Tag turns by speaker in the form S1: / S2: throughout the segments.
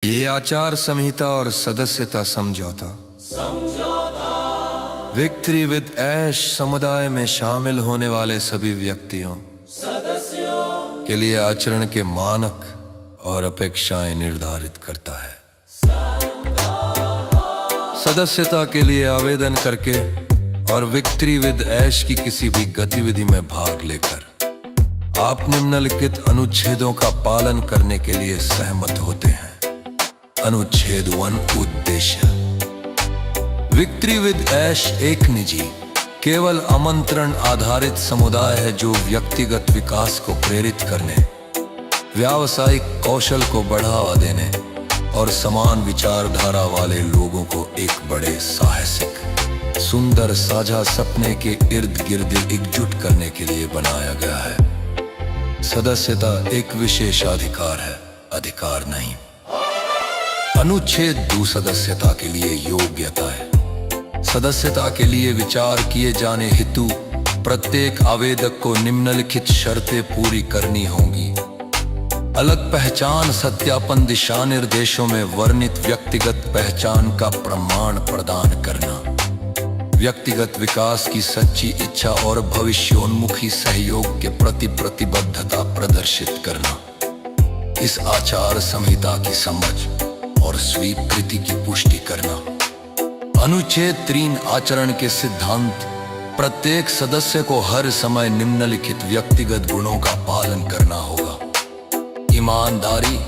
S1: ये आचार संहिता और सदस्यता समझौता विक्ट्री विद ऐश समुदाय में शामिल होने वाले सभी व्यक्तियों के लिए आचरण के मानक और अपेक्षाएं निर्धारित करता है। सदस्यता के लिए आवेदन करके और विक्ट्री विद ऐश की किसी भी गतिविधि में भाग लेकर आप निम्नलिखित अनुच्छेदों का पालन करने के लिए सहमत होते हैं। अनुच्छेद 1 उद्देश्य। विक्ट्री विद ऐश एक निजी, केवल आमंत्रण आधारित समुदाय है जो व्यक्तिगत विकास को प्रेरित करने, व्यावसायिक कौशल को बढ़ावा देने और समान विचारधारा वाले लोगों को एक बड़े साहसिक सुंदर साझा सपने के इर्द गिर्द एकजुट करने के लिए बनाया गया है। सदस्यता एक विशेषाधिकार है, अधिकार नहीं। अनुच्छेद 2 सदस्यता के लिए योग्यता है। सदस्यता के लिए विचार किए जाने हेतु प्रत्येक आवेदक को निम्नलिखित शर्तें पूरी करनी होंगी। अलग पहचान सत्यापन दिशा निर्देशों में वर्णित व्यक्तिगत पहचान का प्रमाण प्रदान करना, व्यक्तिगत विकास की सच्ची इच्छा और भविष्योन्मुखी सहयोग के प्रति प्रतिबद्धता प्रदर्शित करना, इस आचार संहिता की समझ और स्वीकृति की पुष्टि करना। अनुच्छेद 3 आचरण के सिद्धांत। प्रत्येक सदस्य को हर समय निम्नलिखित व्यक्तिगत गुणों का पालन करना होगा। ईमानदारी,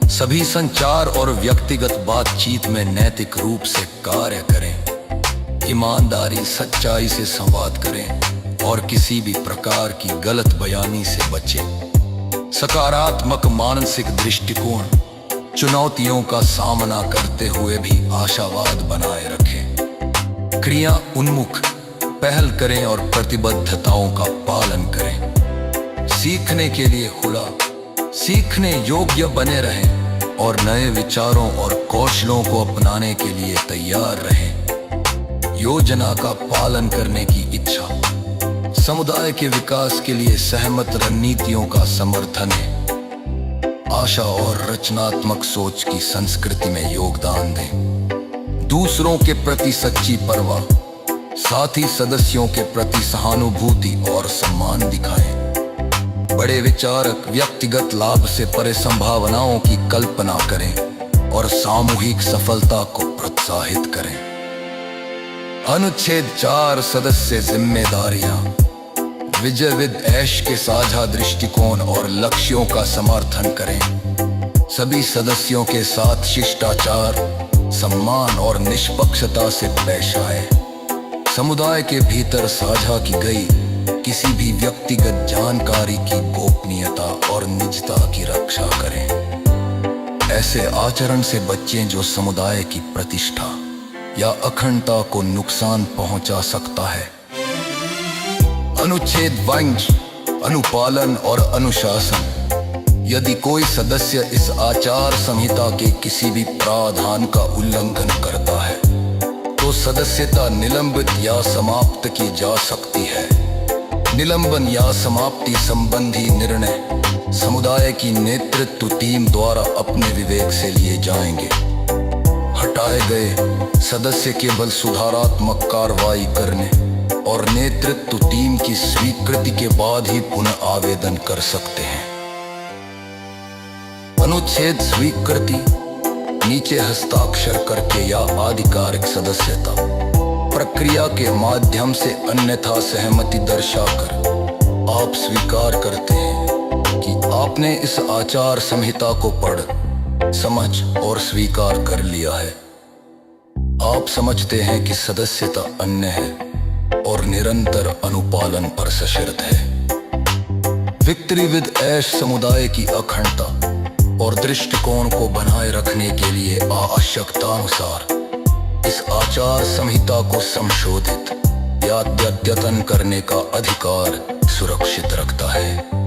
S1: सभी संचार और व्यक्तिगत बातचीत में नैतिक रूप से कार्य करें। ईमानदारी, सच्चाई से संवाद करें और किसी भी प्रकार की गलत बयानी से बचें। सकारात्मक मानसिक दृष्टिकोण, चुनौतियों का सामना करते हुए भी आशावाद बनाए रखें। क्रिया उन्मुख, पहल करें और प्रतिबद्धताओं का पालन करें। सीखने के लिए खुला, सीखने योग्य बने रहें और नए विचारों और कौशलों को अपनाने के लिए तैयार रहें। योजना का पालन करने की इच्छा, समुदाय के विकास के लिए सहमत रणनीतियों का समर्थन है। आशा और रचनात्मक सोच की संस्कृति में योगदान दें। दूसरों के प्रति सच्ची परवाह, साथ ही सदस्यों के प्रति सहानुभूति और सम्मान दिखाएं। बड़े विचारक व्यक्तिगत लाभ से परे संभावनाओं की कल्पना करें और सामूहिक सफलता को प्रोत्साहित करें। अनुच्छेद 4 सदस्य जिम्मेदारियां। विजय विद ऐश के साझा दृष्टिकोण और लक्ष्यों का समर्थन करें। सभी सदस्यों के साथ शिष्टाचार, सम्मान और निष्पक्षता से पेश आए। समुदाय के भीतर साझा की गई किसी भी व्यक्तिगत जानकारी की गोपनीयता और निजता की रक्षा करें। ऐसे आचरण से बचें जो समुदाय की प्रतिष्ठा या अखंडता को नुकसान पहुंचा सकता है। अनुच्छेद 5 अनुपालन और अनुशासन। यदि कोई सदस्य इस आचार संहिता के किसी भी प्रावधान का उल्लंघन करता है तो सदस्यता निलंबित या समाप्त की जा सकती है। निलंबन या समाप्ति संबंधी निर्णय समुदाय की नेतृत्व टीम द्वारा अपने विवेक से लिए जाएंगे। हटाए गए सदस्य केवल सुधारात्मक कार्रवाई करने और नेतृत्व टीम की स्वीकृति के बाद ही पुनः आवेदन कर सकते हैं। अनुच्छेद स्वीकृति। नीचे हस्ताक्षर करके या आधिकारिक सदस्यता प्रक्रिया के माध्यम से अन्यथा सहमति दर्शाकर आप स्वीकार करते हैं कि आपने इस आचार संहिता को पढ़, समझ और स्वीकार कर लिया है। आप समझते हैं कि सदस्यता अन्य है और निरंतर अनुपालन पर सशर्त है। विक्ट्री विद ऐश समुदाय की अखंडता और दृष्टिकोण को बनाए रखने के लिए आवश्यकतानुसार इस आचार संहिता को संशोधित या अद्यतन करने का अधिकार सुरक्षित रखता है।